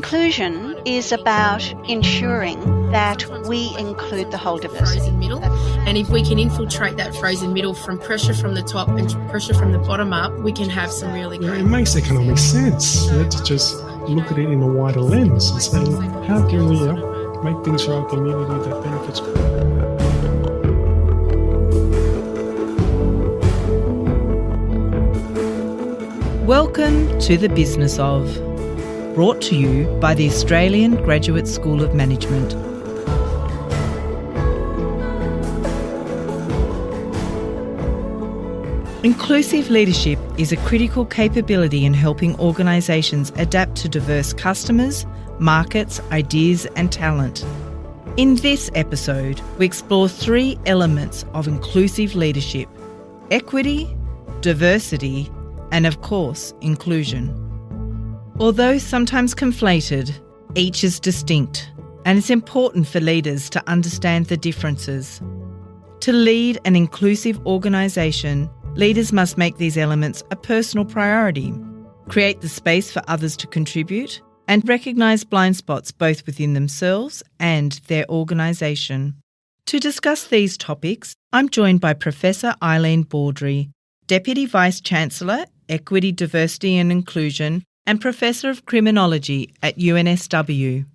Inclusion is about ensuring that we include the whole diversity. Frozen middle. And if we can infiltrate that frozen middle from pressure from the top and pressure from the bottom up, we can have some really great... It makes economic sense to just look at it in a wider lens and say, how can we make things for our community that benefits people? Welcome to the Business of, brought to you by the Australian Graduate School of Management. Inclusive leadership is a critical capability in helping organisations adapt to diverse customers, markets, ideas and talent. In this episode, we explore 3 elements of inclusive leadership: equity, diversity, and of course, inclusion. Although sometimes conflated, each is distinct, and it's important for leaders to understand the differences. To lead an inclusive organisation, leaders must make these elements a personal priority, create the space for others to contribute, and recognise blind spots both within themselves and their organisation. To discuss these topics, I'm joined by Professor Eileen Baldry, Deputy Vice-Chancellor, Equity, Diversity and Inclusion, and Professor of Criminology at UNSW.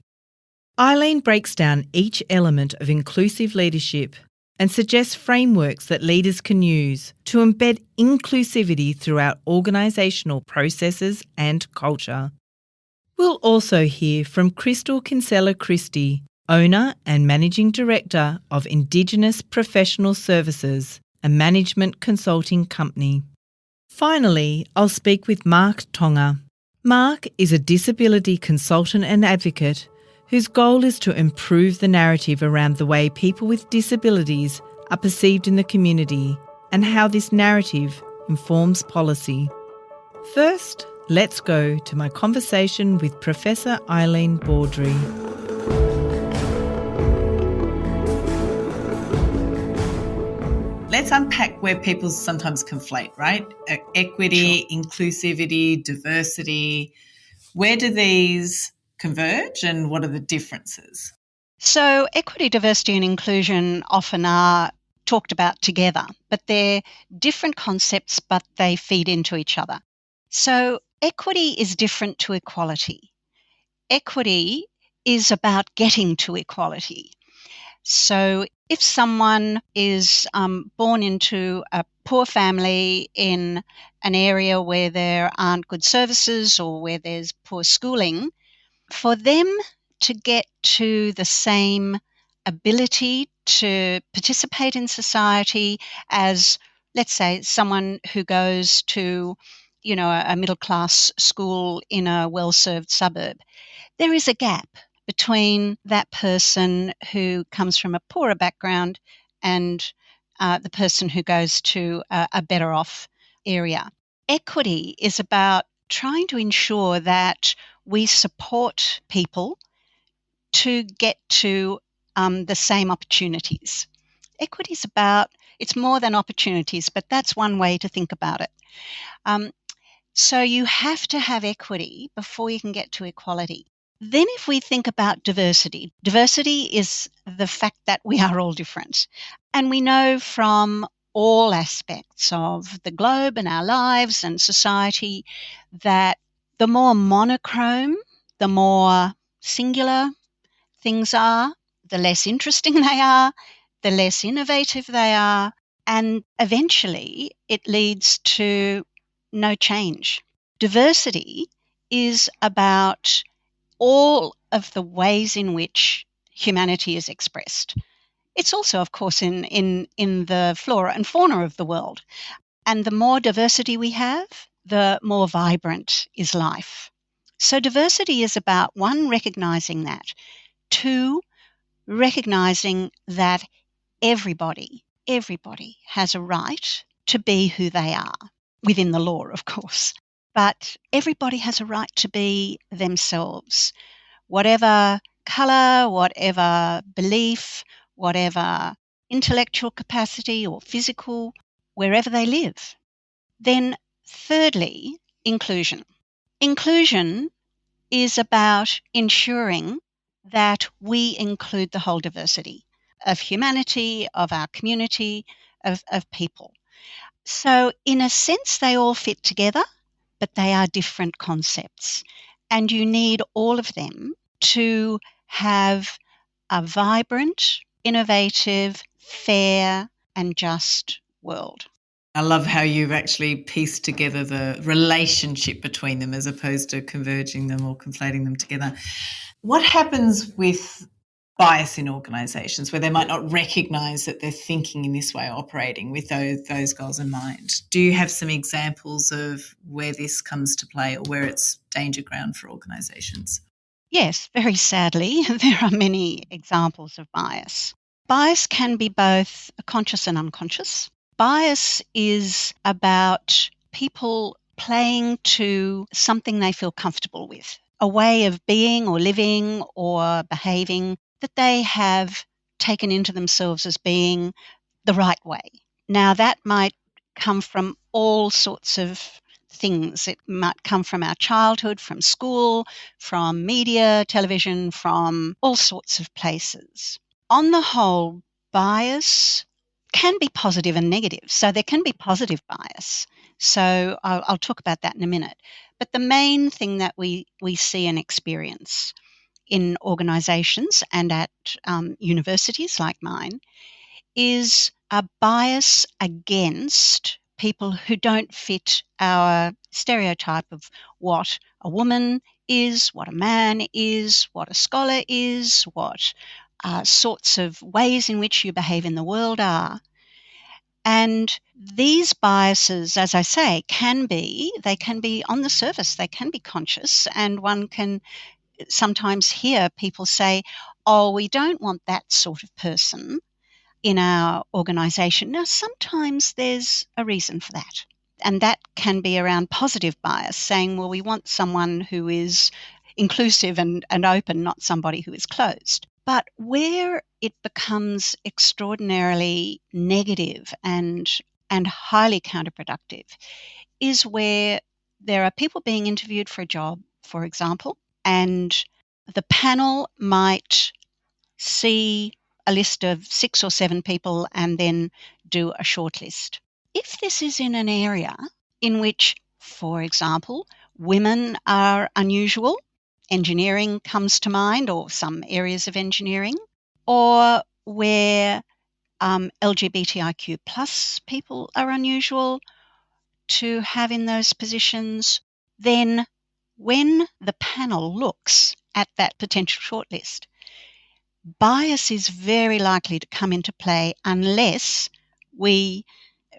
Eileen breaks down each element of inclusive leadership and suggests frameworks that leaders can use to embed inclusivity throughout organisational processes and culture. We'll also hear from Kristal Kinsela-Christie, owner and Managing Director of Indigenous Professional Services, a management consulting company. Finally, I'll speak with Mark Tonga. Mark is a disability consultant and advocate whose goal is to improve the narrative around the way people with disabilities are perceived in the community and how this narrative informs policy. First, let's go to my conversation with Professor Eileen Baldry. Let's unpack where people sometimes conflate, right? Equity, Sure. Inclusivity, diversity. Where do these converge and what are the differences? So equity, diversity and inclusion often are talked about together, but they're different concepts, but they feed into each other. So equity is different to equality. Equity is about getting to equality. So if someone is born into a poor family in an area where there aren't good services or where there's poor schooling, for them to get to the same ability to participate in society as, let's say, someone who goes to, a middle-class school in a well-served suburb, there is a gap between that person who comes from a poorer background and the person who goes to a better off area. Equity is about trying to ensure that we support people to get to the same opportunities. Equity is it's more than opportunities, but that's one way to think about it. So you have to have equity before you can get to equality. Then if we think about diversity, diversity is the fact that we are all different. And we know from all aspects of the globe and our lives and society that the more monochrome, the more singular things are, the less interesting they are, the less innovative they are, and eventually it leads to no change. Diversity is about all of the ways in which humanity is expressed. It's also, of course, in the flora and fauna of the world. And the more diversity we have, the more vibrant is life. So diversity is about, 1, recognising that. 2, recognising that everybody has a right to be who they are, within the law, of course. But everybody has a right to be themselves, whatever colour, whatever belief, whatever intellectual capacity or physical, wherever they live. Then thirdly, inclusion. Inclusion is about ensuring that we include the whole diversity of humanity, of our community, of people. So in a sense, they all fit together, but they are different concepts. And you need all of them to have a vibrant, innovative, fair, and just world. I love how you've actually pieced together the relationship between them as opposed to converging them or conflating them together. What happens with bias in organisations where they might not recognise that they're thinking in this way, operating with those goals in mind? Do you have some examples of where this comes to play or where it's danger ground for organisations? Yes, very sadly, there are many examples of bias. Bias can be both conscious and unconscious. Bias is about people playing to something they feel comfortable with, a way of being or living or behaving that they have taken into themselves as being the right way. Now, that might come from all sorts of things. It might come from our childhood, from school, from media, television, from all sorts of places. On the whole, bias can be positive and negative. So there can be positive bias. So I'll talk about that in a minute. But the main thing that we see and experience in organisations and at universities like mine is a bias against people who don't fit our stereotype of what a woman is, what a man is, what a scholar is, what sorts of ways in which you behave in the world are. And these biases, as I say, they can be on the surface, they can be conscious, and one can sometimes hear people say, oh, we don't want that sort of person in our organisation. Now, sometimes there's a reason for that. And that can be around positive bias, saying, well, we want someone who is inclusive and open, not somebody who is closed. But where it becomes extraordinarily negative and highly counterproductive is where there are people being interviewed for a job, for example, and the panel might see a list of 6 or 7 people and then do a short list. If this is in an area in which, for example, women are unusual, engineering comes to mind, or some areas of engineering, or where LGBTIQ plus people are unusual to have in those positions, then when the panel looks at that potential shortlist, bias is very likely to come into play unless we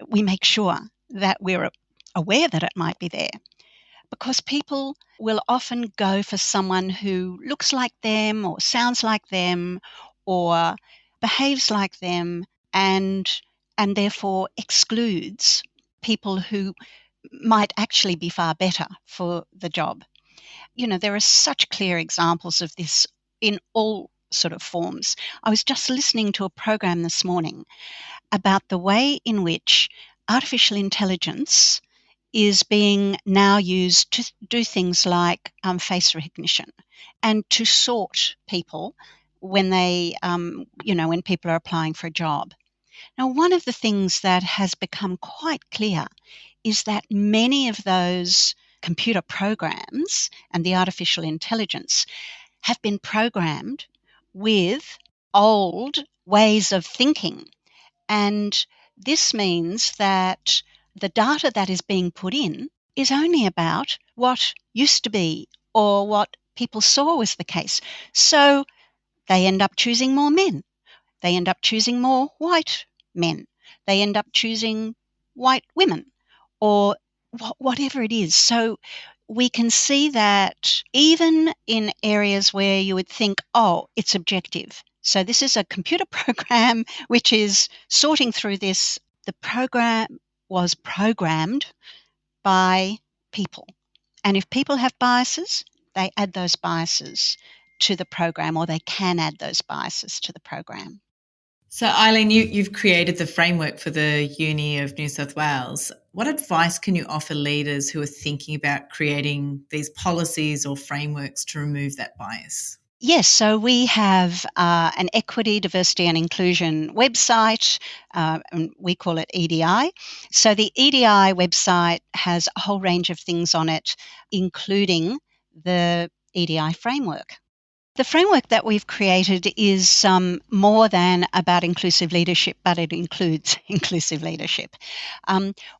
make sure that we're aware that it might be there. Because people will often go for someone who looks like them or sounds like them or behaves like them and therefore excludes people who might actually be far better for the job. You know, there are such clear examples of this in all sort of forms. I was just listening to a program this morning about the way in which artificial intelligence is being now used to do things like face recognition and to sort people when they, when people are applying for a job. Now, one of the things that has become quite clear is that many of those computer programs and the artificial intelligence have been programmed with old ways of thinking. And this means that the data that is being put in is only about what used to be or what people saw was the case. So they end up choosing more men. They end up choosing more white men. They end up choosing white women or whatever it is. So we can see that even in areas where you would think, oh, it's objective. So this is a computer program which is sorting through this. The program was programmed by people. And if people have biases, they add those biases to the program, or they can add those biases to the program. So, Eileen, you've created the framework for the Uni of New South Wales. What advice can you offer leaders who are thinking about creating these policies or frameworks to remove that bias? Yes, so we have an equity, diversity and inclusion website, and we call it EDI. So the EDI website has a whole range of things on it, including the EDI framework. The framework that we've created is more than about inclusive leadership, but it includes inclusive leadership.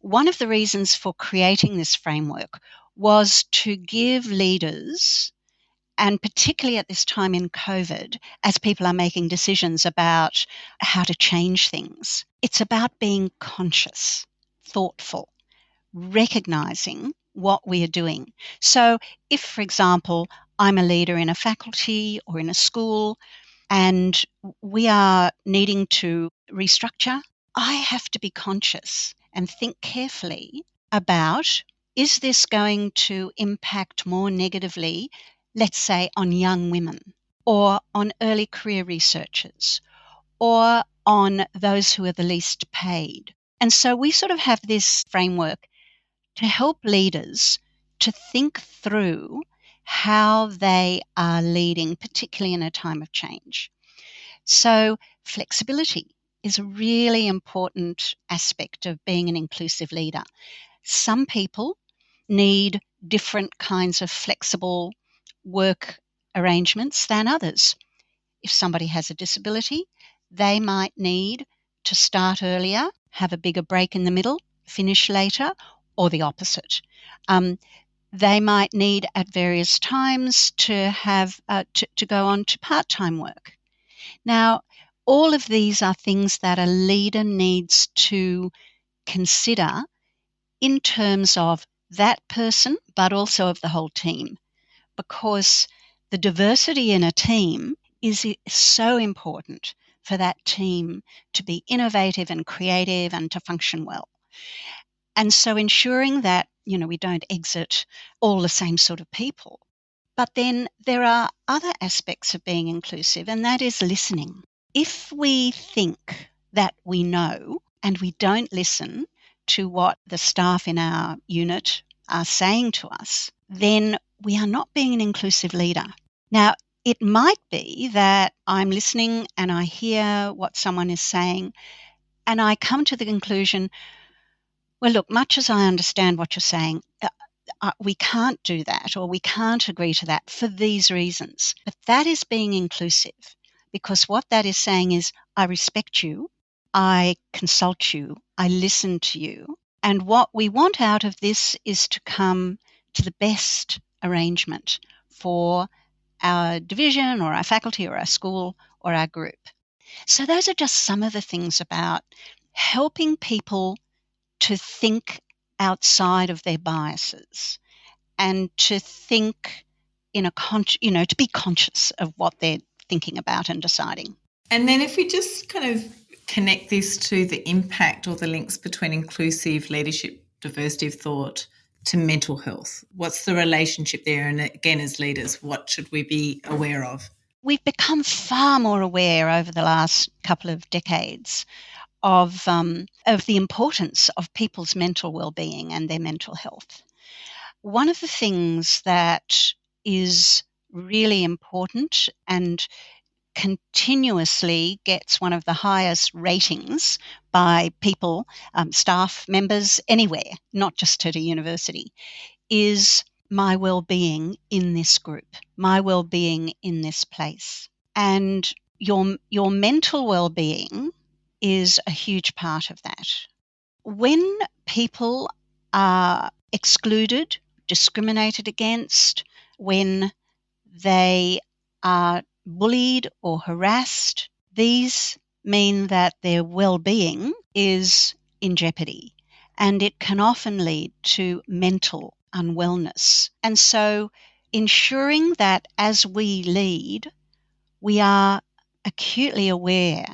One of the reasons for creating this framework was to give leaders, and particularly at this time in COVID, as people are making decisions about how to change things, it's about being conscious, thoughtful, recognizing what we are doing. So if, for example, I'm a leader in a faculty or in a school and we are needing to restructure, I have to be conscious and think carefully about, is this going to impact more negatively, let's say, on young women or on early career researchers or on those who are the least paid? And so we sort of have this framework to help leaders to think through how they are leading, particularly in a time of change. So flexibility is a really important aspect of being an inclusive leader. Some people need different kinds of flexible work arrangements than others. If somebody has a disability, they might need to start earlier, have a bigger break in the middle, finish later, or the opposite. They might need at various times to have to go on to part-time work. Now, all of these are things that a leader needs to consider in terms of that person, but also of the whole team, because the diversity in a team is so important for that team to be innovative and creative and to function well. And so ensuring that, we don't exit all the same sort of people. But then there are other aspects of being inclusive, and that is listening. If we think that we know and we don't listen to what the staff in our unit are saying to us, then we are not being an inclusive leader. Now, it might be that I'm listening and I hear what someone is saying and I come to the conclusion, well, look, much as I understand what you're saying, we can't do that or we can't agree to that for these reasons. But that is being inclusive, because what that is saying is, I respect you, I consult you, I listen to you. And what we want out of this is to come to the best arrangement for our division or our faculty or our school or our group. So those are just some of the things about helping people to think outside of their biases and to think in a to be conscious of what they're thinking about and deciding. And then if we just kind of connect this to the impact or the links between inclusive leadership, diversity of thought to mental health, what's the relationship there? And again, as leaders, what should we be aware of? We've become far more aware over the last couple of decades of the importance of people's mental well-being and their mental health. One of the things that is really important and continuously gets one of the highest ratings by people, staff members anywhere, not just at a university, is my well-being in this group, my well-being in this place. And your mental well-being is a huge part of that. When people are excluded, discriminated against, when they are bullied or harassed, these mean that their well-being is in jeopardy, and it can often lead to mental unwellness. And so ensuring that as we lead, we are acutely aware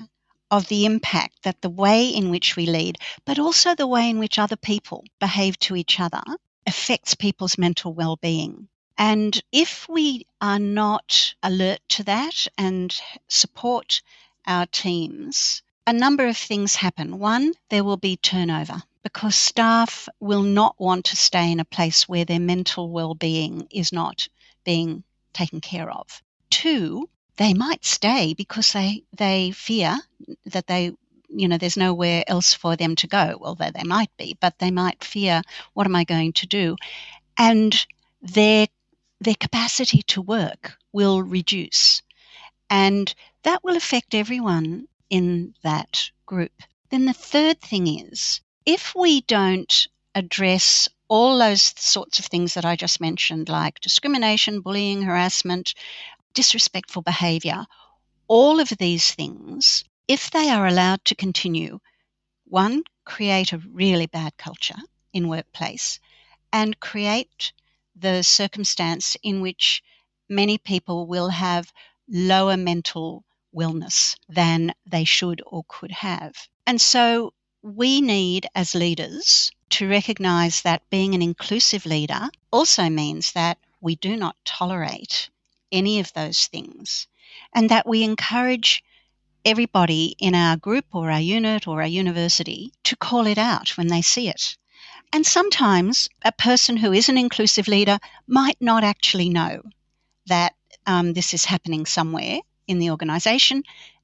of the impact that the way in which we lead, but also the way in which other people behave to each other, affects people's mental well-being. And if we are not alert to that and support our teams, a number of things happen. One, there will be turnover. because staff will not want to stay in a place where their mental well-being is not being taken care of. 2, they might stay because they fear that there's nowhere else for them to go. Well, they might be, but they might fear, what am I going to do? And their capacity to work will reduce. And that will affect everyone in that group. Then the third thing is, if we don't address all those sorts of things that I just mentioned, like discrimination, bullying, harassment, disrespectful behaviour, all of these things, if they are allowed to continue, 1, create a really bad culture in workplace and create the circumstance in which many people will have lower mental wellness than they should or could have. And so we need, as leaders, to recognise that being an inclusive leader also means that we do not tolerate any of those things, and that we encourage everybody in our group or our unit or our university to call it out when they see it. And sometimes a person who is an inclusive leader might not actually know that this is happening somewhere in the organisation.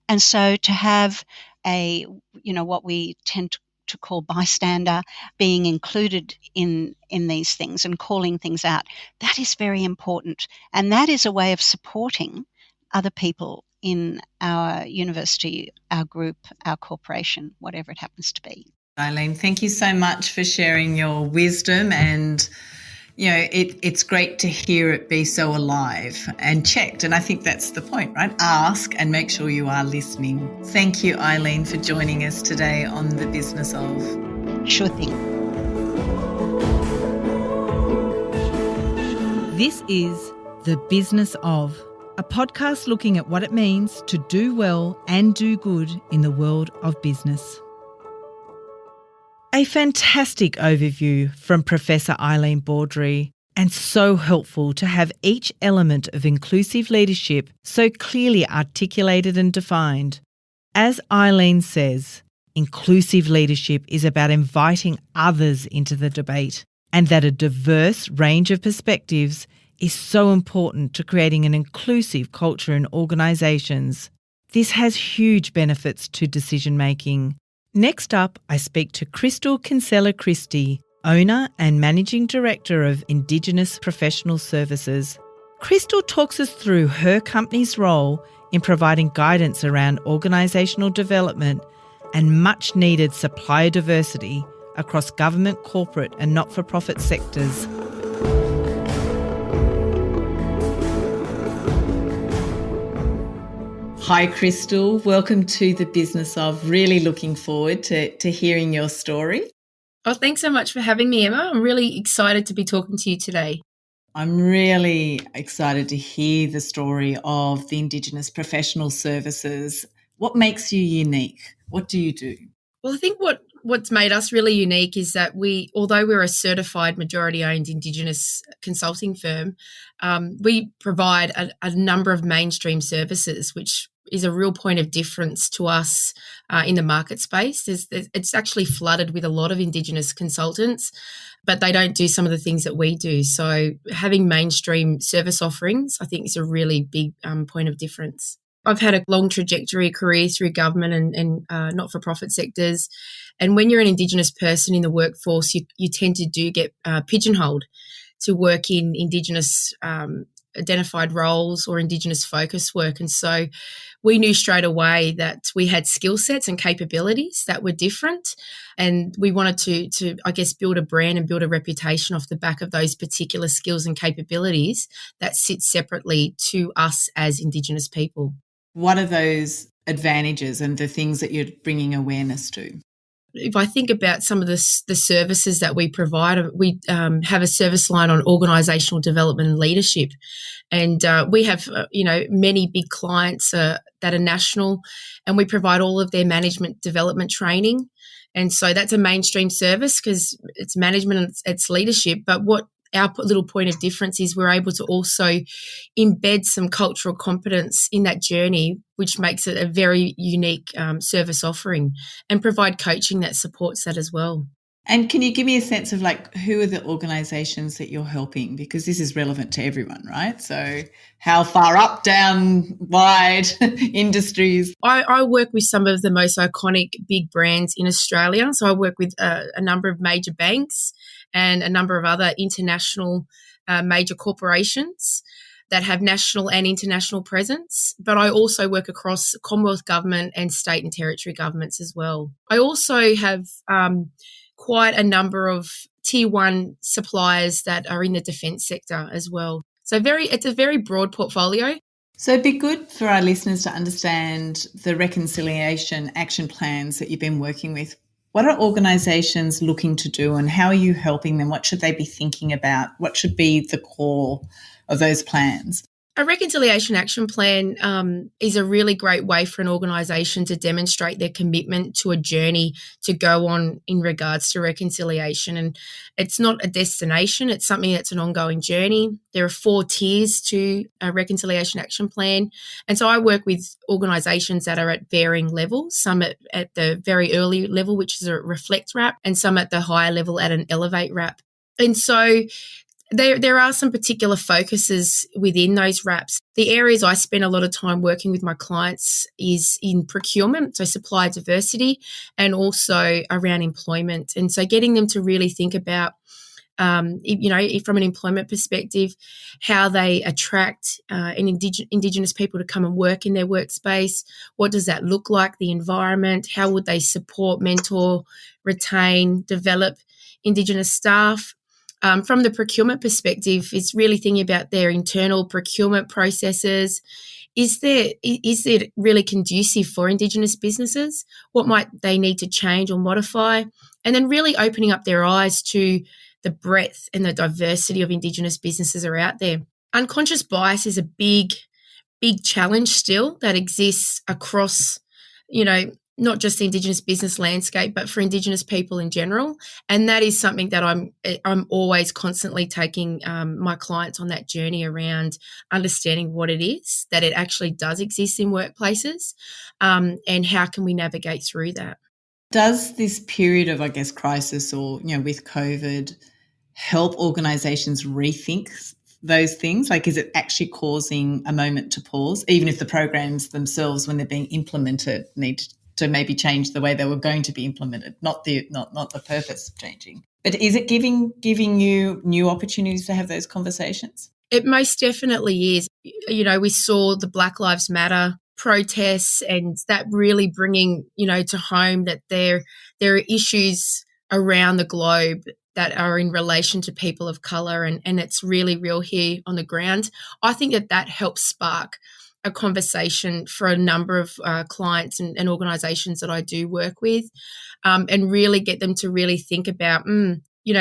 And so to have what we tend to call bystander being included in these things and calling things out, that is very important. And that is a way of supporting other people in our university, our group, our corporation, whatever it happens to be. Eileen, thank you so much for sharing your wisdom, and it's great to hear it be so alive and checked. And I think that's the point, right? Ask and make sure you are listening. Thank you, Eileen, for joining us today on The Business of. Sure thing. This is The Business of, a podcast looking at what it means to do well and do good in the world of business. A fantastic overview from Professor Eileen Baldry, and so helpful to have each element of inclusive leadership so clearly articulated and defined. As Eileen says, inclusive leadership is about inviting others into the debate, and that a diverse range of perspectives is so important to creating an inclusive culture in organisations. This has huge benefits to decision making. Next up, I speak to Kristal Kinsela-Christie, owner and managing director of Indigenous Professional Services. Kristal talks us through her company's role in providing guidance around organisational development and much needed supplier diversity across government, corporate and not-for-profit sectors. Hi, Kristal. Welcome to The Business of. Really looking forward to hearing your story. Oh, thanks so much for having me, Emma. I'm really excited to be talking to you today. I'm really excited to hear the story of the Indigenous Professional Services. What makes you unique? What do you do? Well, I think what's made us really unique is that although we're a certified majority-owned Indigenous consulting firm, we provide a number of mainstream services, which is a real point of difference to us in the market space. It's actually flooded with a lot of Indigenous consultants, but they don't do some of the things that we do. So having mainstream service offerings, I think, is a really big point of difference. I've had a long trajectory career through government and not-for-profit sectors. And when you're an Indigenous person in the workforce, you tend to get pigeonholed to work in Indigenous identified roles or Indigenous focused work. And so we knew straight away that we had skill sets and capabilities that were different. And we wanted to I guess, build a brand and build a reputation off the back of those particular skills and capabilities that sit separately to us as Indigenous people. What are those advantages and the things that you're bringing awareness to? If I think about some of the services that we provide, we have a service line on organisational development and leadership. And we have, many big clients that are national, and we provide all of their management development training. And so that's a mainstream service because it's management and it's leadership. But what our little point of difference is we're able to also embed some cultural competence in that journey, which makes it a very unique service offering, and provide coaching that supports that as well. And can you give me a sense of like who are the organisations that you're helping? Because this is relevant to everyone, right? So how far up, down, wide industries? I work with some of the most iconic big brands in Australia. So I work with a number of major banks and a number of other international major corporations that have national and international presence. But I also work across Commonwealth government and state and territory governments as well. I also have quite a number of tier one suppliers that are in the defence sector as well. So it's a very broad portfolio. So it'd be good for our listeners to understand the reconciliation action plans that you've been working with. What are organisations looking to do and how are you helping them? What should they be thinking about? What should be the core of those plans? A reconciliation action plan is a really great way for an organisation to demonstrate their commitment to a journey to go on in regards to reconciliation. And it's not a destination, it's something that's an ongoing journey. There are 4 tiers to a reconciliation action plan. And so I work with organisations that are at varying levels, some at the very early level, which is a reflect wrap, and some at the higher level at an elevate wrap. And so there are some particular focuses within those wraps. The areas I spend a lot of time working with my clients is in procurement, so supply diversity, and also around employment. And so getting them to really think about, from an employment perspective, how they attract Indigenous people to come and work in their workspace. What does that look like? The environment, how would they support, mentor, retain, develop Indigenous staff? From the procurement perspective, it's really thinking about their internal procurement processes. Is it really conducive for Indigenous businesses? What might they need to change or modify? And then really opening up their eyes to the breadth and the diversity of Indigenous businesses are out there. Unconscious bias is a big challenge still that exists across, not just the Indigenous business landscape, but for Indigenous people in general. And that is something that I'm always constantly taking my clients on that journey around understanding what it is, that it actually does exist in workplaces, and how can we navigate through that. Does this period of, crisis or, with COVID help organisations rethink those things? Like, is it actually causing a moment to pause, even if the programs themselves, when they're being implemented, need to maybe change the way they were going to be implemented, not the purpose of changing. But is it giving you new opportunities to have those conversations? It most definitely is. We saw the Black Lives Matter protests, and that really bringing, to home that there are issues around the globe that are in relation to people of colour, and it's really real here on the ground. I think that helps spark a conversation for a number of clients and organisations that I do work with, and really get them to really think about,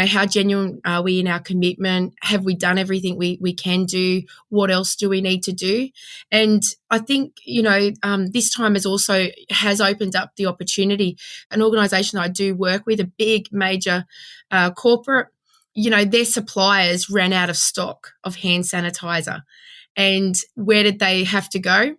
how genuine are we in our commitment? Have we done everything we can do? What else do we need to do? And I think, this time has opened up the opportunity. An organisation that I do work with, a big major corporate, their suppliers ran out of stock of hand sanitizer. And where did they have to go?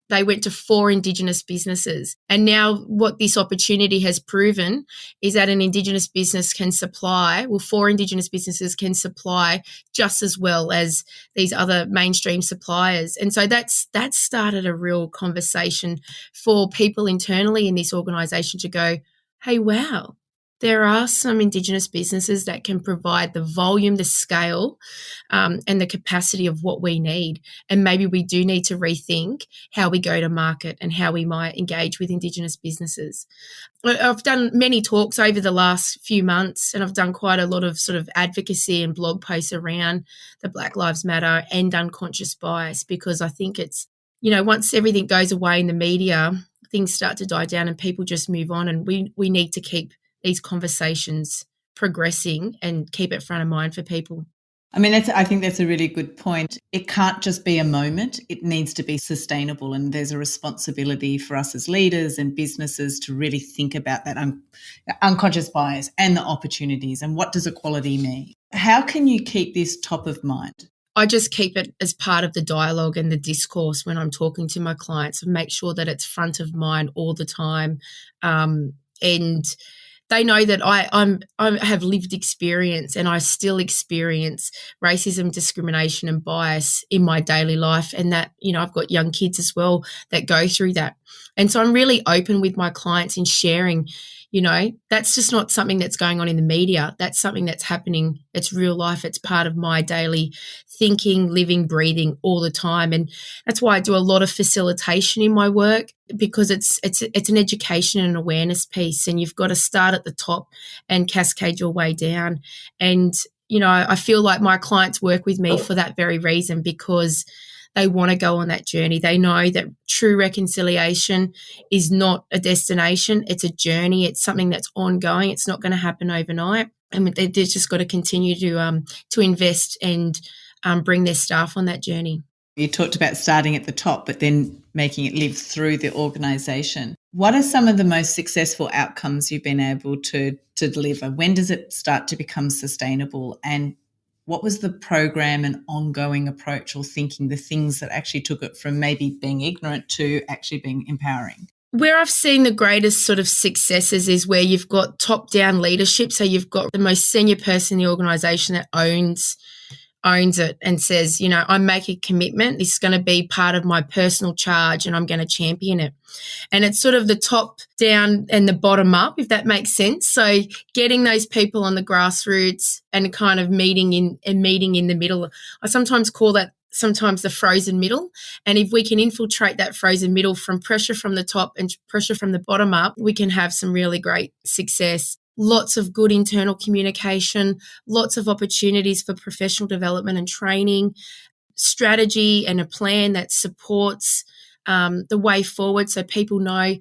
They went to 4 Indigenous businesses. And now what this opportunity has proven is that an Indigenous business can supply, 4 Indigenous businesses can supply just as well as these other mainstream suppliers. And so that's started a real conversation for people internally in this organisation to go, hey, wow, there are some Indigenous businesses that can provide the volume, the scale, and the capacity of what we need. And maybe we do need to rethink how we go to market and how we might engage with Indigenous businesses. I've done many talks over the last few months, and I've done quite a lot of sort of advocacy and blog posts around the Black Lives Matter and unconscious bias, because I think it's, once everything goes away in the media, things start to die down and people just move on, and we need to keep these conversations progressing and keep it front of mind for people. I mean, I think that's a really good point. It can't just be a moment. It needs to be sustainable, and there's a responsibility for us as leaders and businesses to really think about that unconscious bias and the opportunities, and what does equality mean? How can you keep this top of mind? I just keep it as part of the dialogue and the discourse when I'm talking to my clients, and make sure that it's front of mind all the time. And they know that I have lived experience, and I still experience racism, discrimination and bias in my daily life, and that, you know, I've got young kids as well that go through that. And so I'm really open with my clients in sharing, you know, that's just not something that's going on in the media. That's something that's happening. It's real life. It's part of my daily thinking, living, breathing all the time. And that's why I do a lot of facilitation in my work, because it's an education and awareness piece, and you've got to start at the top and cascade your way down. And, you know, I feel like my clients work with me for that very reason, because they want to go on that journey. They know that true reconciliation is not a destination. It's a journey. It's something that's ongoing. It's not going to happen overnight. And they've just got to continue to invest and bring their staff on that journey. You talked about starting at the top, but then making it live through the organisation. What are some of the most successful outcomes you've been able to deliver? When does it start to become sustainable? And what was the program and ongoing approach or thinking, the things that actually took it from maybe being ignorant to actually being empowering? Where I've seen the greatest sort of successes is where you've got top-down leadership. So you've got the most senior person in the organisation that owns it and says, you know, I make a commitment. This is going to be part of my personal charge and I'm going to champion it. And it's sort of the top down and the bottom up, if that makes sense. So getting those people on the grassroots and kind of meeting in the middle. I sometimes call that the frozen middle. And if we can infiltrate that frozen middle from pressure from the top and pressure from the bottom up, we can have some really great success. Lots of good internal communication, lots of opportunities for professional development and training, strategy and a plan that supports the way forward, so people know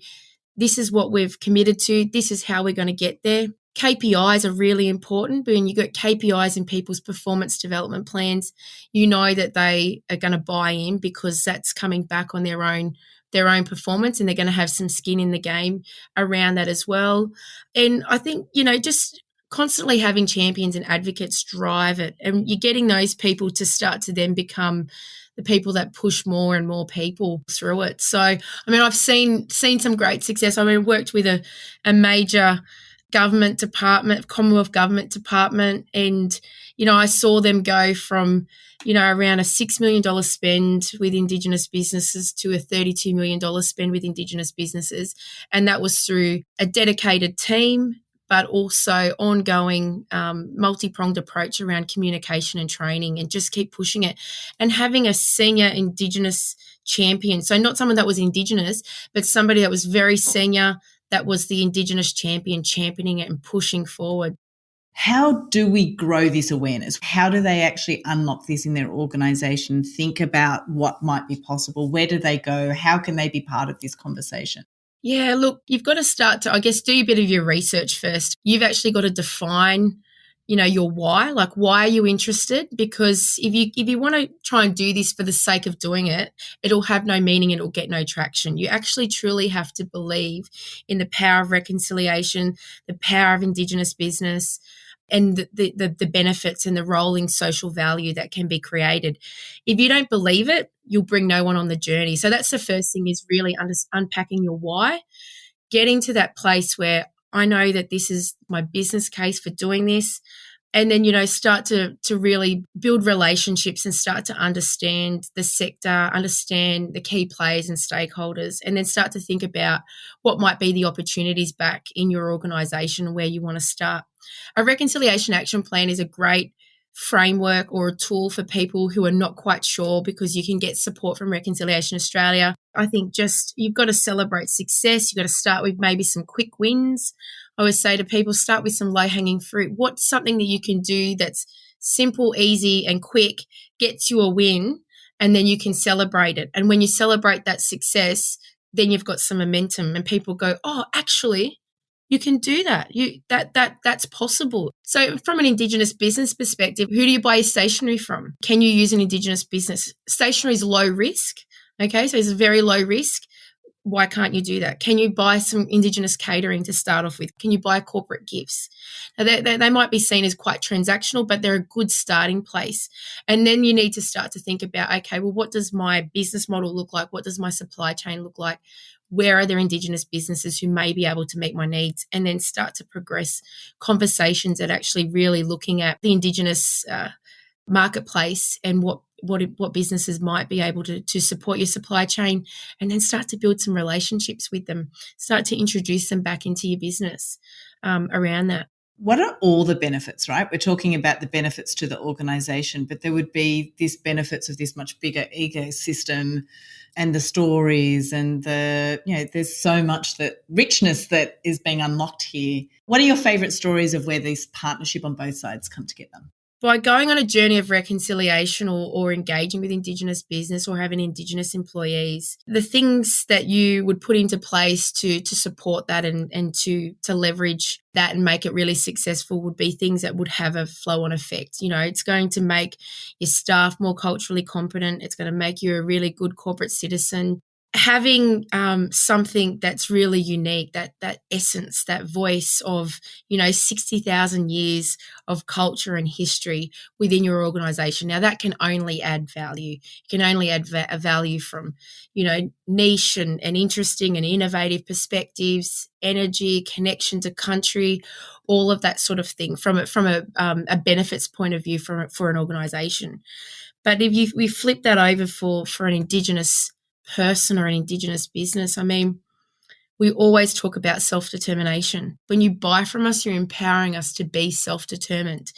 this is what we've committed to, this is how we're going to get there. KPIs are really important. When you got KPIs in people's performance development plans, you know that they are going to buy in, because that's coming back on their own performance, and they're going to have some skin in the game around that as well. And I think, you know, just constantly having champions and advocates drive it, and you're getting those people to start to then become the people that push more and more people through it. So, I mean, I've seen some great success. I mean, I worked with a major government department, Commonwealth government department, and, you know, I saw them go from, you know, around a $6 million spend with Indigenous businesses to a $32 million spend with Indigenous businesses. And that was through a dedicated team, but also ongoing multi-pronged approach around communication and training, and just keep pushing it. And having a senior Indigenous champion, so not someone that was Indigenous, but somebody that was very senior, that was the Indigenous champion, championing it and pushing forward. How do we grow this awareness? How do they actually unlock this in their organisation, think about what might be possible? Where do they go? How can they be part of this conversation? Yeah, look, you've got to start to, I guess, do a bit of your research first. You've actually got to define, you know, your why. Like, why are you interested? Because if you want to try and do this for the sake of doing it, it'll have no meaning and it'll get no traction. You actually truly have to believe in the power of reconciliation, the power of Indigenous business, and the benefits and the rolling social value that can be created. If you don't believe it, you'll bring no one on the journey. So that's the first thing, is really unpacking your why, getting to that place where I know that this is my business case for doing this. And then, you know, start to really build relationships and start to understand the sector, understand the key players and stakeholders, and then start to think about what might be the opportunities back in your organisation where you want to start. A reconciliation action plan is a great framework or a tool for people who are not quite sure, because you can get support from Reconciliation Australia. I think just you've got to celebrate success. You've got to start with maybe some quick wins. I always say to people, start with some low-hanging fruit. What's something that you can do that's simple, easy and quick, gets you a win, and then you can celebrate it. And when you celebrate that success, then you've got some momentum and people go, oh, actually, you can do that. That's possible. So from an Indigenous business perspective, who do you buy your stationery from? Can you use an Indigenous business? Stationery is low risk. Okay, so it's very low risk. Why can't you do that? Can you buy some Indigenous catering to start off with? Can you buy corporate gifts? Now, they might be seen as quite transactional, but they're a good starting place. And then you need to start to think about, okay, well, what does my business model look like? What does my supply chain look like? where are there Indigenous businesses who may be able to meet my needs, and then start to progress conversations at actually really looking at the Indigenous marketplace and what businesses might be able to support your supply chain, and then start to build some relationships with them, start to introduce them back into your business around that. What are all the benefits, right? We're talking about the benefits to the organisation, but there would be these benefits of this much bigger ecosystem and the stories and there's so much richness that is being unlocked here. What are your favourite stories of where this partnership on both sides come together? By going on a journey of reconciliation or engaging with Indigenous business or having Indigenous employees, the things that you would put into place to support that and to leverage that and make it really successful would be things that would have a flow-on effect. It's going to make your staff more culturally competent. It's going to make you a really good corporate citizen. Having something that's really unique, that essence, that voice of 60,000 years of culture and history within your organisation. Now that can only add value. You can only add value from niche and interesting and innovative perspectives, energy, connection to country, all of that sort of thing from a benefits point of view for an organisation. But if we flip that over for an Indigenous person or an Indigenous business, we always talk about self-determination. When you buy from us, you're empowering us to be self-determined.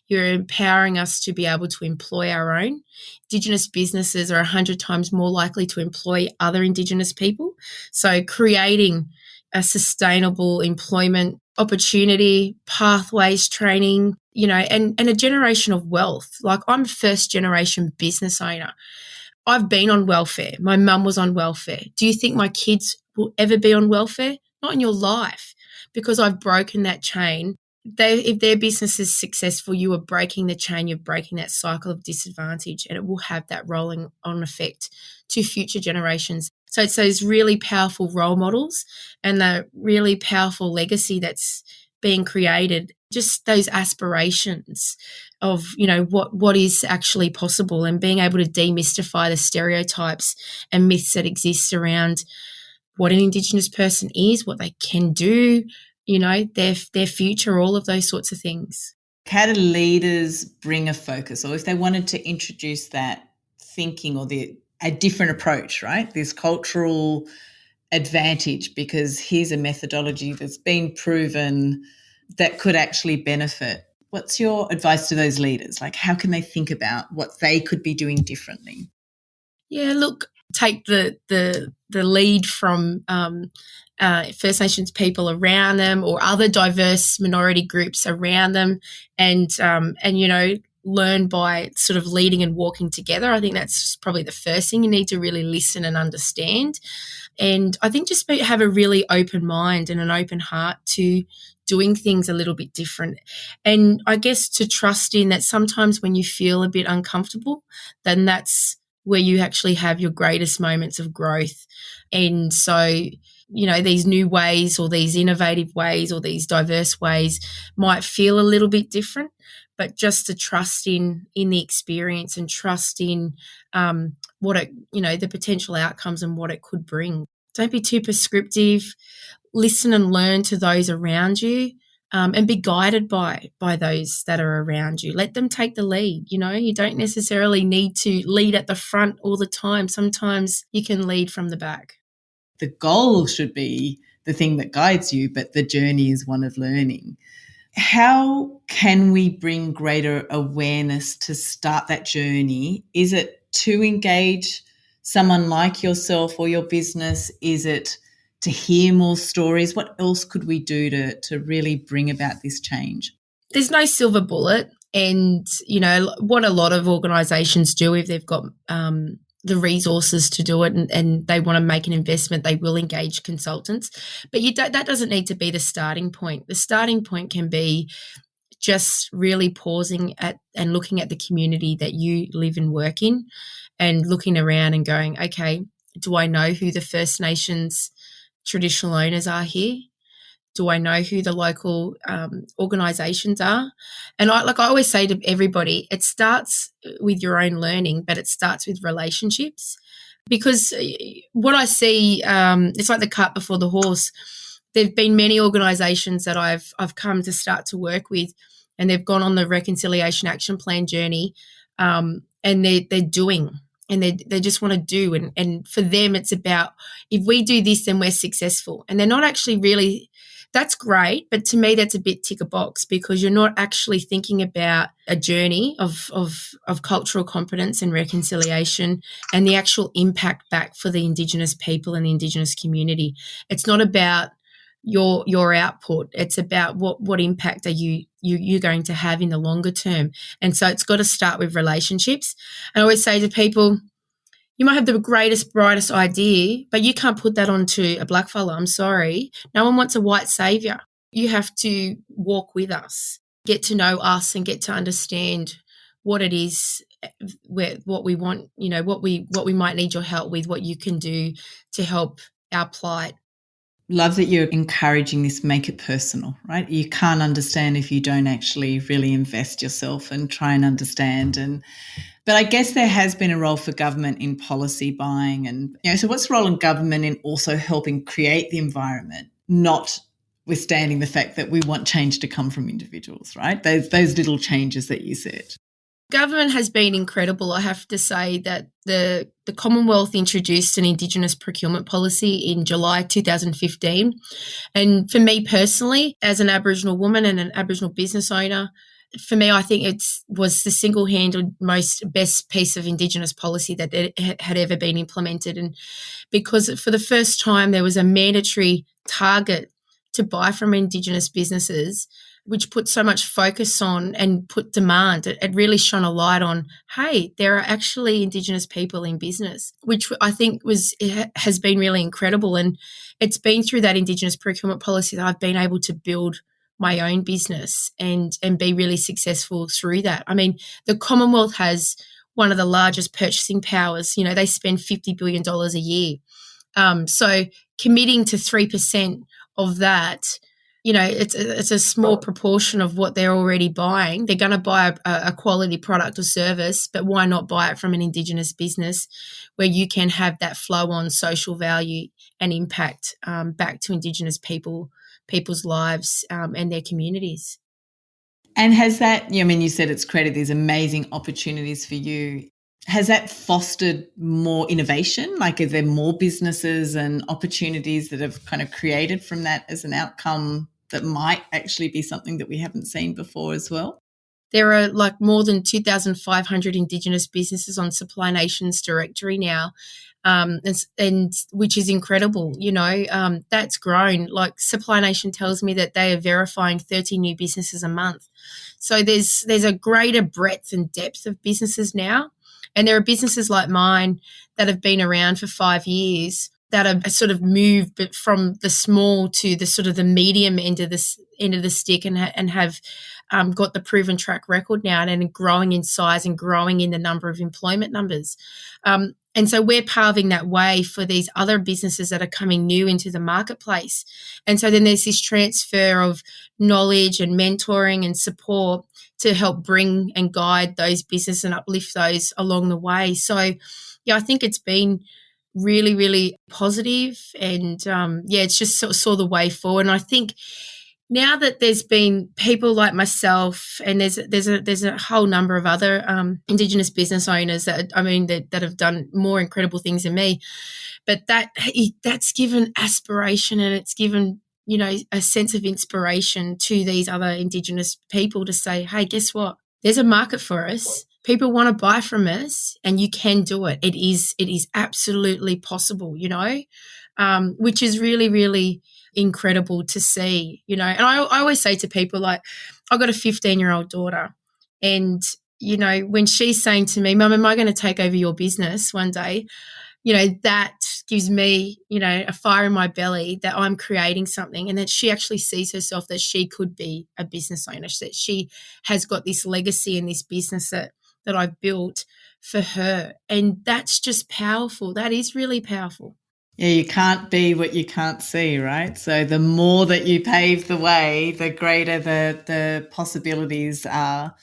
You're empowering us to be able to employ our own. Indigenous businesses are 100 times more likely to employ other Indigenous people. So creating a sustainable employment opportunity, pathways, training, and a generation of wealth. Like, I'm a first generation business owner. I've been on welfare. My mum was on welfare. Do you think my kids will ever be on welfare? Not in your life, because I've broken that chain. If their business is successful, you are breaking the chain, you're breaking that cycle of disadvantage, and it will have that rolling on effect to future generations. So it's those really powerful role models and the really powerful legacy that's being created, just those aspirations of, what is actually possible, and being able to demystify the stereotypes and myths that exist around what an Indigenous person is, what they can do, their future, all of those sorts of things. How do leaders bring a focus, or if they wanted to introduce that thinking or a different approach, right? This cultural advantage, because here's a methodology that's been proven that could actually benefit. What's your advice to those leaders? Like, how can they think about what they could be doing differently? Yeah, look, take the lead from First Nations people around them or other diverse minority groups around them, and learn by sort of leading and walking together. I think that's probably the first thing. You need to really listen and understand. And I think just have a really open mind and an open heart to doing things a little bit different. And I guess to trust in that sometimes when you feel a bit uncomfortable, then that's where you actually have your greatest moments of growth. And so, these new ways or these innovative ways or these diverse ways might feel a little bit different, but just to trust in the experience and trust in what it, the potential outcomes and what it could bring. Don't be too prescriptive. Listen and learn to those around you, and be guided by those that are around you. Let them take the lead. You don't necessarily need to lead at the front all the time. Sometimes you can lead from the back. The goal should be the thing that guides you, but the journey is one of learning. How can we bring greater awareness to start that journey? Is it to engage someone like yourself or your business? Is it to hear more stories? What else could we do to really bring about this change? There's no silver bullet. And, what a lot of organisations do, if they've got the resources to do it and they want to make an investment, they will engage consultants. But that doesn't need to be the starting point. The starting point can be just really pausing at and looking at the community that you live and work in, and looking around and going, okay, do I know who the First Nations traditional owners are here? Do I know who the local organisations are? And I always say to everybody, it starts with your own learning, but it starts with relationships. Because what I see, it's like the cart before the horse. There have been many organisations that I've come to start to work with, and they've gone on the Reconciliation Action Plan journey, and they're doing, and they just want to do. And for them, it's about, if we do this, then we're successful. And they're not actually really, that's great, but to me, that's a bit tick a box, because you're not actually thinking about a journey of cultural competence and reconciliation and the actual impact back for the Indigenous people and the Indigenous community. It's not about your output. It's about what impact are you going to have in the longer term. And so it's got to start with relationships. And I always say to people, you might have the greatest, brightest idea, but you can't put that onto a blackfella. I'm sorry. No one wants a white saviour. You have to walk with us, get to know us, and get to understand what it is, what we want, what we might need your help with, what you can do to help our plight. Love that you're encouraging this, make it personal, right? You can't understand if you don't actually really invest yourself and try and understand. But I guess there has been a role for government in policy buying, and so what's the role in government in also helping create the environment, notwithstanding the fact that we want change to come from individuals, right? Those little changes that you said. Government has been incredible. I have to say that the Commonwealth introduced an Indigenous procurement policy in July 2015. And for me personally, as an Aboriginal woman and an Aboriginal business owner, for me, I think it was the single-handed best piece of Indigenous policy that had ever been implemented. And because for the first time, there was a mandatory target to buy from Indigenous businesses, which put so much focus on and put demand. It really shone a light on, hey, there are actually Indigenous people in business, which I think has been really incredible. And it's been through that Indigenous procurement policy that I've been able to build my own business and be really successful through that. I mean, the Commonwealth has one of the largest purchasing powers. They spend $50 billion a year. So committing to 3% of that, it's a small proportion of what they're already buying. They're going to buy a quality product or service, but why not buy it from an Indigenous business where you can have that flow on social value and impact back to Indigenous people's lives and their communities. And has that, you said it's created these amazing opportunities for you. Has that fostered more innovation? Like, are there more businesses and opportunities that have kind of created from that as an outcome that might actually be something that we haven't seen before as well? There are more than 2,500 Indigenous businesses on Supply Nation's directory now, and which is incredible. That's grown. Supply Nation tells me that they are verifying 30 new businesses a month. So there's a greater breadth and depth of businesses now. And there are businesses like mine that have been around for 5 years that have sort of moved from the small to the sort of the medium end of the stick and have got the proven track record now and growing in size and growing in the number of employment numbers. And so we're paving that way for these other businesses that are coming new into the marketplace. And so then there's this transfer of knowledge and mentoring and support to help bring and guide those businesses and uplift those along the way. So, I think it's been really, really positive and, it's just sort of saw the way forward. And I think now that there's been people like myself and there's a whole number of other Indigenous business owners that have done more incredible things than me, but that's given aspiration and it's given a sense of inspiration to these other Indigenous people to say, hey, guess what? There's a market for us. People want to buy from us and you can do it. It is absolutely possible, which is really, really incredible to see, And I always say to people, I've got a 15-year-old daughter and, when she's saying to me, Mum, am I going to take over your business one day? That gives me, a fire in my belly that I'm creating something and that she actually sees herself that she could be a business owner, that she has got this legacy in this business that I've built for her. And that's just powerful. That is really powerful. Yeah, you can't be what you can't see, right? So the more that you pave the way, the greater the possibilities are.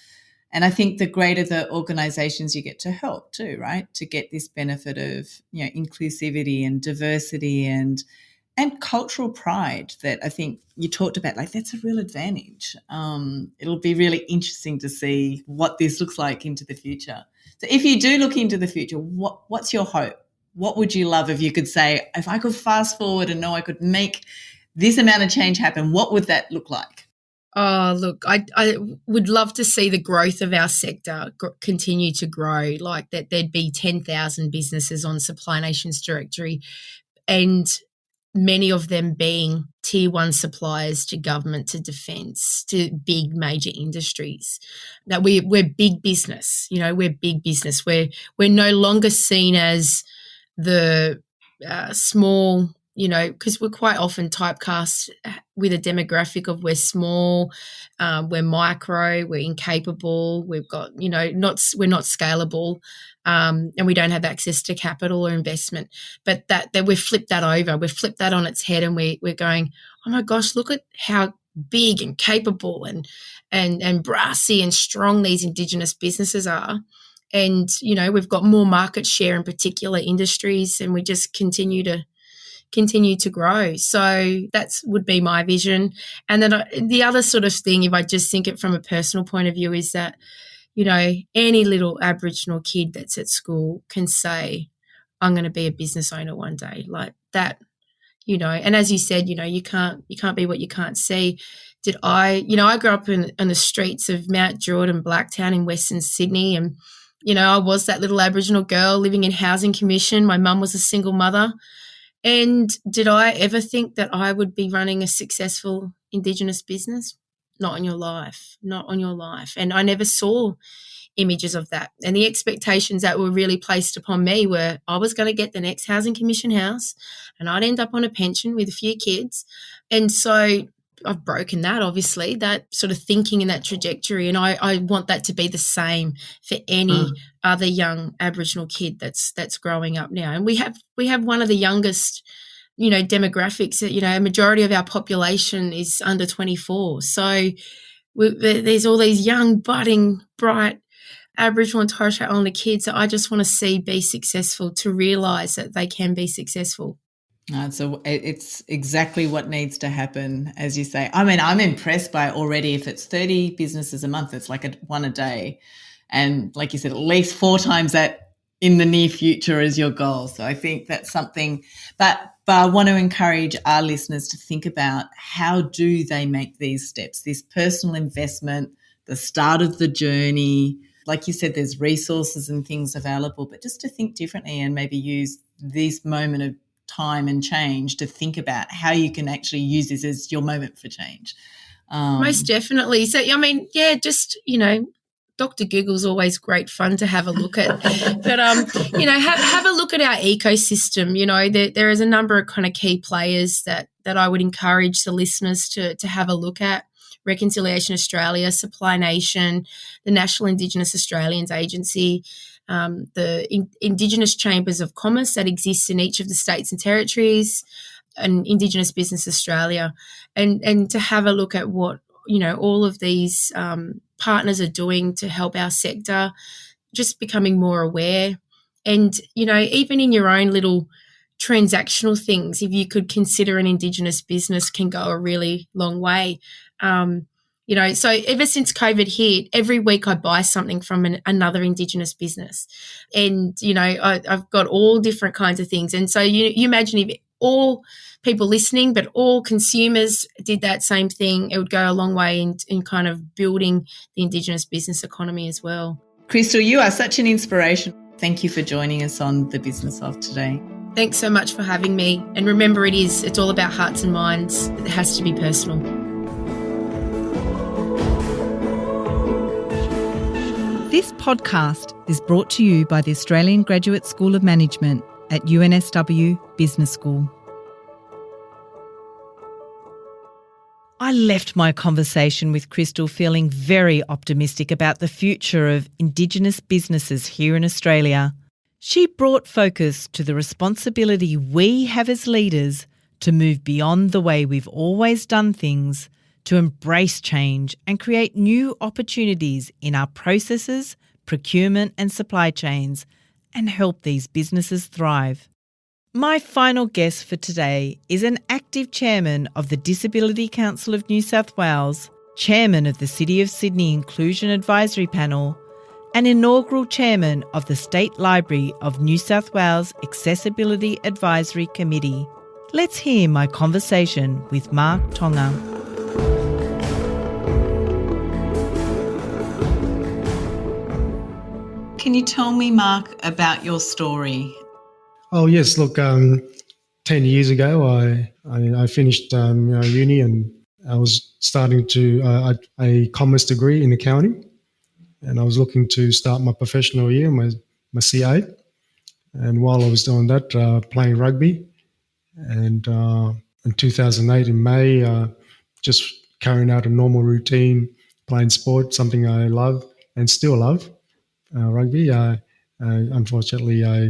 And I think the greater the organisations you get to help too, right? To get this benefit of, inclusivity and diversity and cultural pride that I think you talked about, like that's a real advantage. It'll be really interesting to see what this looks like into the future. So if you do look into the future, what's your hope? What would you love if you could say, if I could fast forward and know I could make this amount of change happen, what would that look like? Oh, look, I would love to see the growth of our sector continue to grow, like that there'd be 10,000 businesses on Supply Nations directory, and many of them being tier one suppliers to government, to defence, to big major industries. That we're big business, we're big business. We're no longer seen as the small, because we're quite often typecast with a demographic of we're small, we're micro, we're incapable, we've got, we're not scalable, and we don't have access to capital or investment. But that we've flipped that over, we've flipped that on its head, and we're going, oh my gosh, look at how big and capable and brassy and strong these Indigenous businesses are. And, we've got more market share in particular industries, and we just continue to grow. So that would be my vision. And then the other sort of thing, if I just think it from a personal point of view, is that, any little Aboriginal kid that's at school can say, I'm going to be a business owner one day, like that, and as you said, you can't be what you can't see. I grew up in the streets of Mount Jordan, Blacktown in Western Sydney, and I was that little Aboriginal girl living in housing commission. My mum was a single mother. And did I ever think that I would be running a successful Indigenous business? Not on your life, not on your life. And I never saw images of that. And the expectations that were really placed upon me were I was going to get the next housing commission house and I'd end up on a pension with a few kids. And so I've broken that, obviously, that sort of thinking and that trajectory. And I want that to be the same for any other young Aboriginal kid that's growing up now. And we have one of the youngest, demographics. A majority of our population is under 24. So there's all these young, budding, bright Aboriginal and Torres Strait Islander kids that I just want to see be successful, to realise that they can be successful. So it's exactly what needs to happen, as you say. I mean, I'm impressed by already. If it's 30 businesses a month, it's like one a day. And like you said, at least 4 times that in the near future is your goal. So I think that's something. But I want to encourage our listeners to think about, how do they make these steps, this personal investment, the start of the journey. Like you said, there's resources and things available, but just to think differently and maybe use this moment of time and change to think about how you can actually use this as your moment for change. Most definitely. So, Dr. Google's always great fun to have a look at. But, have a look at our ecosystem. There is a number of kind of key players that I would encourage the listeners to have a look at. Reconciliation Australia, Supply Nation, the National Indigenous Australians Agency, the Indigenous Chambers of Commerce that exists in each of the states and territories, and Indigenous Business Australia, and to have a look at what, all of these partners are doing to help our sector, just becoming more aware. And, even in your own little transactional things, if you could consider an Indigenous business, can go a really long way. So ever since COVID hit, every week I buy something from another Indigenous business. And, I've got all different kinds of things. And so you imagine if all people listening, but all consumers did that same thing, it would go a long way in kind of building the Indigenous business economy as well. Kristal, you are such an inspiration. Thank you for joining us on The Business of today. Thanks so much for having me. And remember, it's all about hearts and minds. It has to be personal. This podcast is brought to you by the Australian Graduate School of Management at UNSW Business School. I left my conversation with Kristal feeling very optimistic about the future of Indigenous businesses here in Australia. She brought focus to the responsibility we have as leaders to move beyond the way we've always done things, to embrace change and create new opportunities in our processes, procurement and supply chains, and help these businesses thrive. My final guest for today is an active chairman of the Disability Council of New South Wales, chairman of the City of Sydney Inclusion Advisory Panel, and inaugural chairman of the State Library of New South Wales Accessibility Advisory Committee. Let's hear my conversation with Mark Tonga. Can you tell me, Mark, about your story? Oh yes, look, 10 years ago, I finished uni, and I was starting to a commerce degree in accounting, and I was looking to start my professional year, my CA. And while I was doing that, playing rugby, and in 2008 in May, just carrying out a normal routine, playing sport, something I love and still love, rugby. Unfortunately, I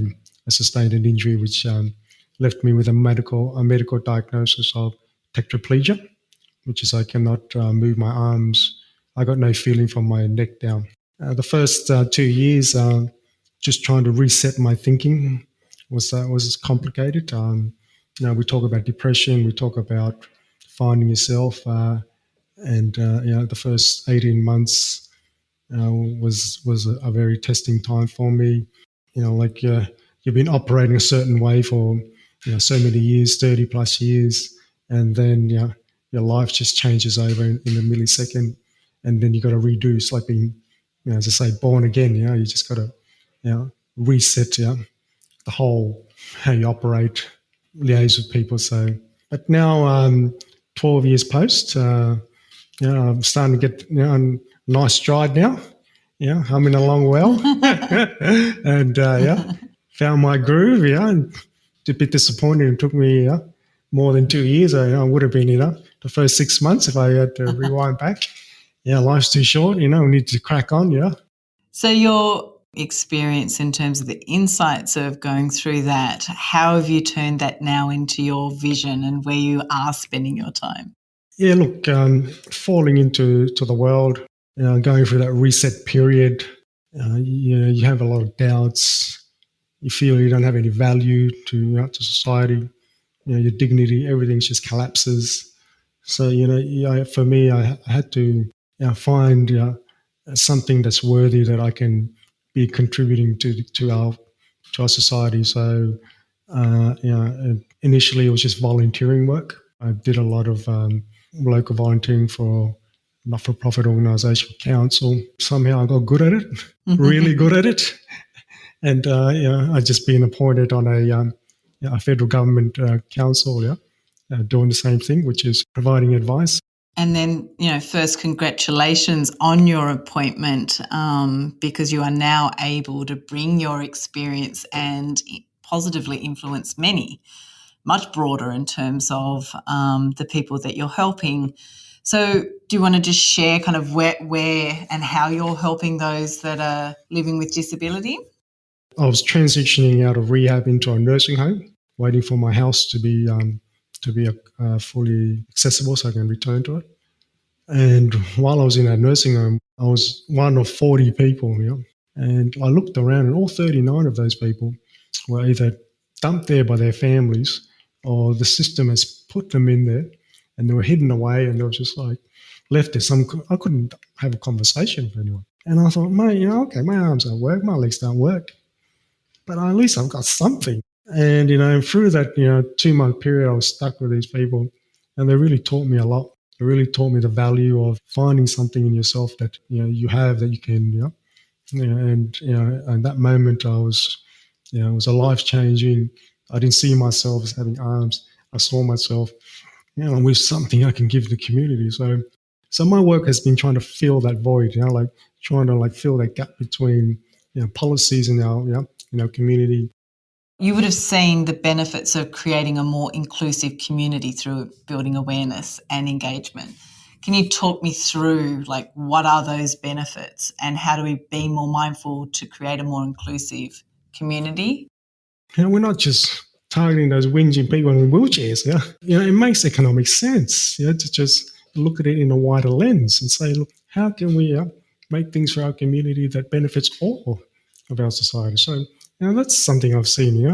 sustained an injury which left me with a medical diagnosis of tetraplegia, which is I cannot move my arms. I got no feeling from my neck down. The first 2 years, just trying to reset my thinking was complicated. We talk about depression, we talk about finding yourself, and the first 18 months was a very testing time for me. You've been operating a certain way for so many years, 30 plus years, and then your life just changes over in a millisecond, and then you got to redo. It's like being, as I say, born again. You just got to reset the whole how you operate, liaise with people. So, but now 12 years post, I'm starting to get a nice stride now. Humming along well, and found my groove. And a bit disappointed. It took me more than 2 years. I would have been the first 6 months if I had to rewind back. Life's too short. We need to crack on. So your experience in terms of the insights of going through that, how have you turned that now into your vision and where you are spending your time? Yeah, look, falling into the world, going through that reset period, you have a lot of doubts. You feel you don't have any value to society. Your dignity, everything just collapses. So for me, I had to find something that's worthy that I can be contributing to our society. So initially it was just volunteering work. I did a lot of local volunteering for not-for-profit organisation, council. Somehow I got good at it, really good at it. And I just been appointed on a federal government council, doing the same thing, which is providing advice. And then, first, congratulations on your appointment, because you are now able to bring your experience and positively influence many, much broader in terms of the people that you're helping. So do you want to just share kind of where and how you're helping those that are living with disability? I was transitioning out of rehab into a nursing home, waiting for my house to be fully accessible so I can return to it. And while I was in that nursing home, I was one of 40 people, and I looked around and all 39 of those people were either dumped there by their families or the system has put them in there and they were hidden away and they were just like left there. I couldn't have a conversation with anyone. And I thought, mate, okay, my arms don't work, my legs don't work, but at least I've got something. And, through that, 2-month period, I was stuck with these people and they really taught me a lot. It really taught me the value of finding something in yourself that, you have that you can, and that moment I was, it was a life-changing. I didn't see myself as having arms. I saw myself, with something I can give the community. So my work has been trying to fill that void, trying to fill that gap between, policies in our community. You would have seen the benefits of creating a more inclusive community through building awareness and engagement. Can you talk me through, what are those benefits and how do we be more mindful to create a more inclusive community? We're not just targeting those whinging people in wheelchairs. It makes economic sense. To just look at it in a wider lens and say, look, how can we make things for our community that benefits all of our society? So that's something I've seen.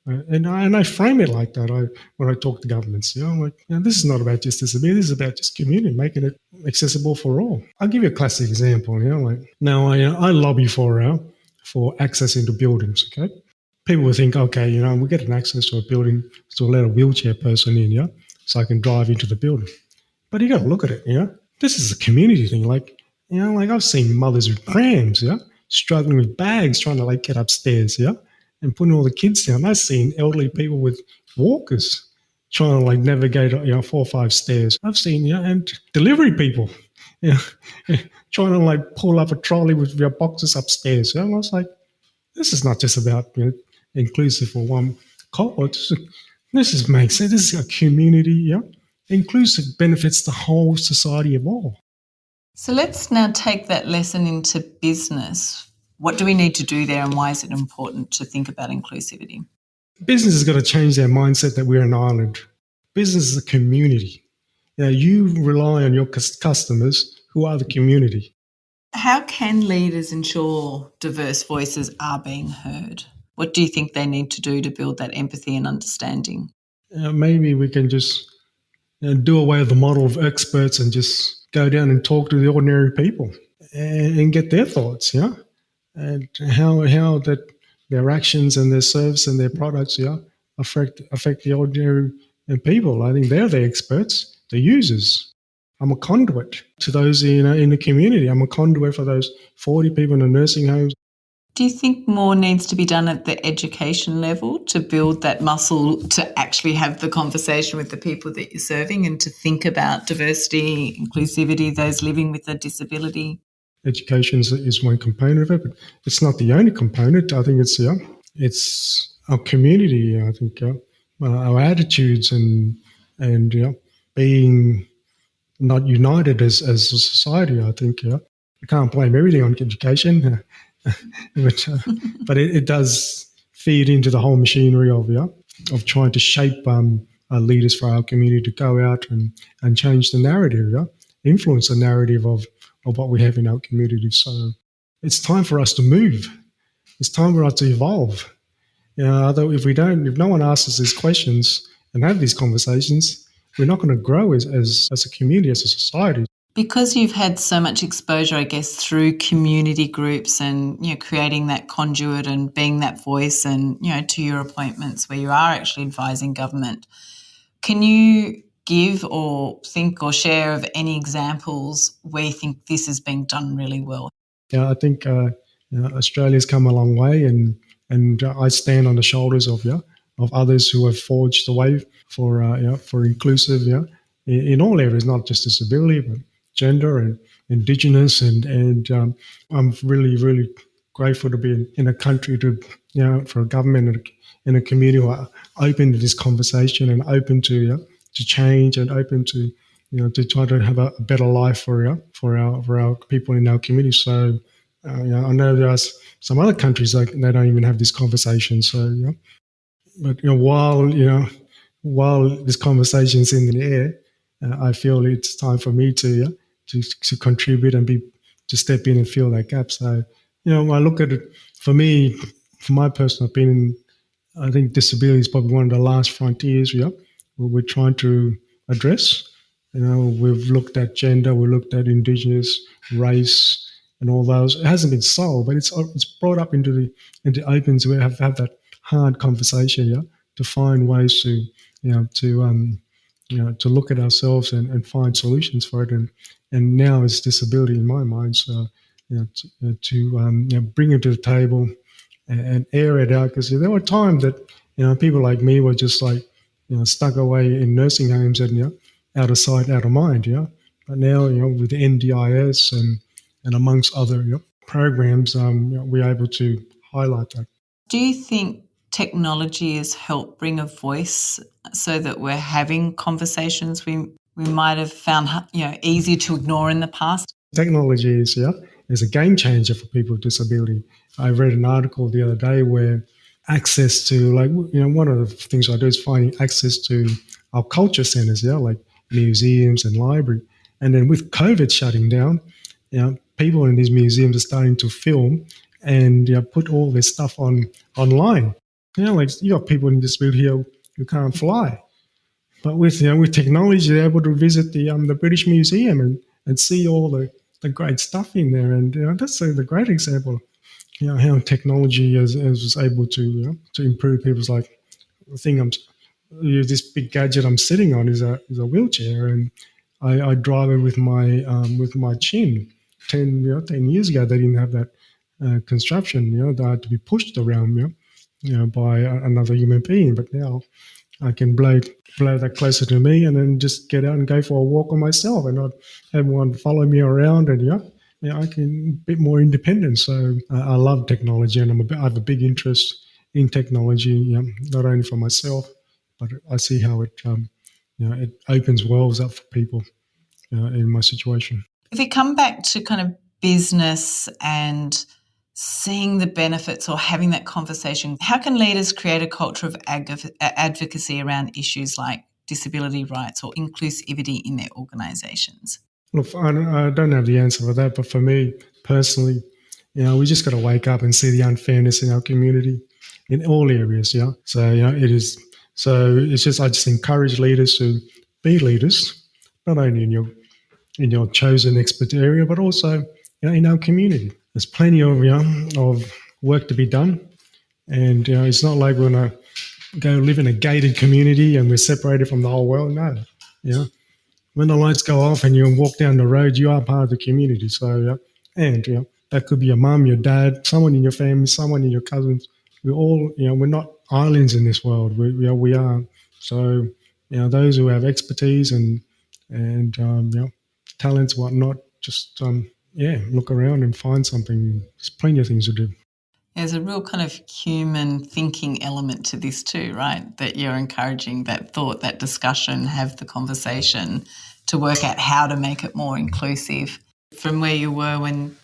And I frame it like that. When I talk to governments, this is not about just disability. This is about just community, making it accessible for all. I'll give you a classic example. I lobby for access into buildings. Okay, people will think, okay, we get an access to a building to let a wheelchair person in, so I can drive into the building. But you got to look at it. This is a community thing. I've seen mothers with prams, struggling with bags, trying to get upstairs, and putting all the kids down. I've seen elderly people with walkers trying to navigate 4 or 5 stairs. I've seen and delivery people trying to pull up a trolley with their boxes upstairs. I was like, this is not just about inclusive for one cohort. This makes sense. This is a community. Inclusive benefits the whole society of all. So let's now take that lesson into business. What do we need to do there, and why is it important to think about inclusivity? Business has got to change their mindset that we're an island. Business is a community. You rely on your customers, who are the community. How can leaders ensure diverse voices are being heard? What do you think they need to do to build that empathy and understanding? Maybe we can just do away with the model of experts and just go down and talk to the ordinary people and get their thoughts, and how that their actions and their service and their products, affect the ordinary people. I think they're the experts, the users. I'm a conduit to those in the community. I'm a conduit for those 40 people in the nursing homes. Do you think more needs to be done at the education level to build that muscle to actually have the conversation with the people that you're serving and to think about diversity, inclusivity, those living with a disability? Education is one component of it, but it's not the only component. I think it's our community. I think our attitudes and being not united as a society. I think you can't blame everything on education, but it does feed into the whole machinery of trying to shape our leaders for our community to go out and change the narrative, influence the narrative of what we have in our community. So it's time for us to move. It's time for us to evolve. Although if no one asks us these questions and have these conversations, we're not going to grow as a community, as a society. Because you've had so much exposure, I guess, through community groups and, creating that conduit and being that voice and, to your appointments where you are actually advising government, can you give or think or share of any examples where you think this is being done really well? I think Australia's come a long way, and I stand on the shoulders of others who have forged the way for inclusive in all areas, not just disability, but gender and Indigenous, and I'm really, really grateful to be in a country for a government and a community who are open to this conversation and open to change and open to try to have a better life for our people in our community. So I know there are some other countries they don't even have this conversation. So but while this conversation is in the air, I feel it's time for me to contribute and to step in and fill that gap. So I look at it, for me, from my personal opinion, I think disability is probably one of the last frontiers where we're trying to address. We've looked at gender, we looked at Indigenous, race, and all those. It hasn't been solved, but it's brought up into open, so we have that hard conversation, to find ways to look at ourselves and find solutions for it. And now it's disability in my mind, so to bring it to the table and air it out, because there were times that people like me were just stuck away in nursing homes and out of sight, out of mind. But now with the NDIS and amongst other programs, we're able to highlight that. Do you think technology has helped bring a voice so that we're having conversations we might have found easier to ignore in the past? Technology is a game changer for people with disability. I read an article the other day where access to, like, one of the things I do is finding access to our culture centres, like museums and library. And then with COVID shutting down, people in these museums are starting to film and put all their stuff online. Like, you got people in disability here who can't fly, but with technology, they're able to visit the British Museum and see all the great stuff in there. And that's the great example, how technology is able to improve people's life. The thing this big gadget I'm sitting on is a wheelchair, and I drive it with my chin. 10 years ago, they didn't have that construction. They had to be pushed around, by another human being. But now I can blow that closer to me, and then just get out and go for a walk on myself, and not have one follow me around. And I can a bit more independent. So I love technology, and I have a big interest in technology, not only for myself, but I see how it it opens worlds up for people in my situation. If we come back to kind of business and seeing the benefits or having that conversation, how can leaders create a culture of advocacy around issues like disability rights or inclusivity in their organisations? Look, I don't have the answer for that, but for me personally, we just got to wake up and see the unfairness in our community in all areas. So it is. So it's just, I just encourage leaders to be leaders, not only in your chosen expert area, but also in our community. There's plenty of work to be done, and it's not like we're going to go live in a gated community and we're separated from the whole world. No, when the lights go off and you walk down the road, you are part of the community. So that could be your mum, your dad, someone in your family, someone in your cousins. We're all we're not islands in this world. We are. So those who have expertise and talents, whatnot, just look around and find something. There's plenty of things to do. There's a real kind of human thinking element to this too, right? That you're encouraging that thought, that discussion, have the conversation to work out how to make it more inclusive. From where you were when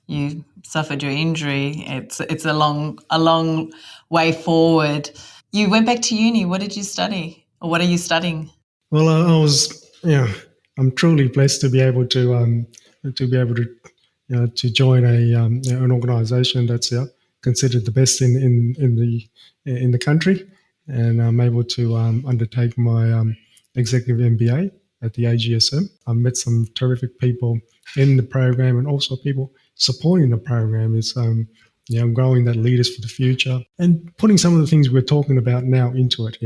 you suffered your injury, it's a long way forward. You went back to uni. What did you study, or what are you studying? Well, I was I'm truly blessed to be able to join an organisation that's considered the best in the country, and I'm able to undertake my executive MBA at the AGSM. I've met some terrific people in the program, and also people supporting the program. Is growing that leaders for the future and putting some of the things we're talking about now into it.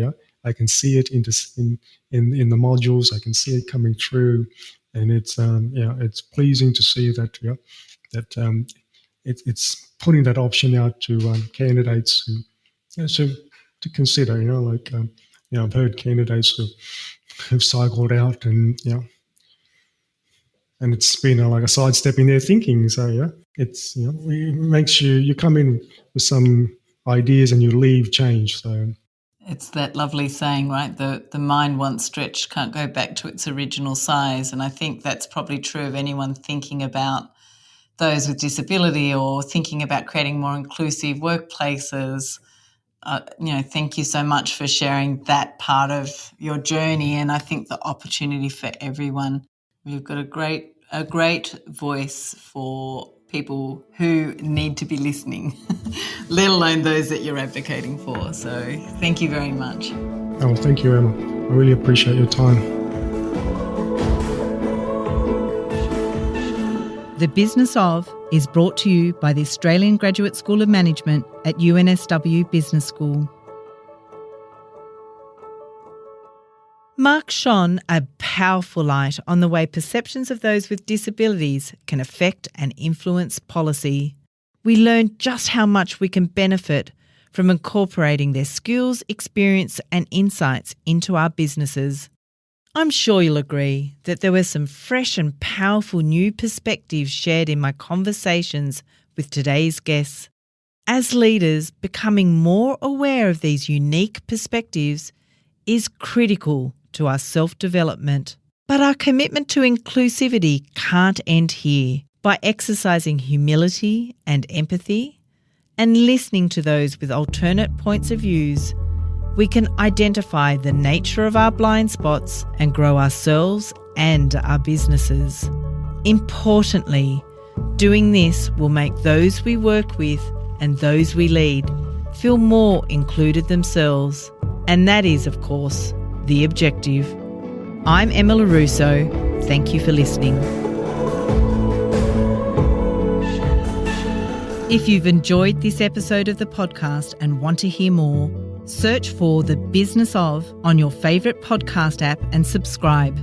I can see it in the modules. I can see it coming through, and it's pleasing to see that it's putting that option out to candidates to consider. I've heard candidates who've cycled out, and and it's been like a sidestep in their thinking. So it's it makes you come in with some ideas and you leave change. So. It's that lovely saying, right? The mind once stretched can't go back to its original size. And I think that's probably true of anyone thinking about those with disability or thinking about creating more inclusive workplaces. Thank you so much for sharing that part of your journey. And I think the opportunity for everyone. We've got a great voice for people who need to be listening, let alone those that you're advocating for. So thank you very much. Oh, thank you, Emma. I really appreciate your time. The Business of is brought to you by the Australian Graduate School of Management at UNSW Business School. Mark shone a powerful light on the way perceptions of those with disabilities can affect and influence policy. We learned just how much we can benefit from incorporating their skills, experience and insights into our businesses. I'm sure you'll agree that there were some fresh and powerful new perspectives shared in my conversations with today's guests. As leaders, becoming more aware of these unique perspectives is critical to our self-development. But our commitment to inclusivity can't end here. By exercising humility and empathy and listening to those with alternate points of views, we can identify the nature of our blind spots and grow ourselves and our businesses. Importantly, doing this will make those we work with and those we lead feel more included themselves. And that is, of course, the objective. I'm Emma Russo. Thank you for listening. If you've enjoyed this episode of the podcast and want to hear more, search for The Business of on your favourite podcast app and subscribe.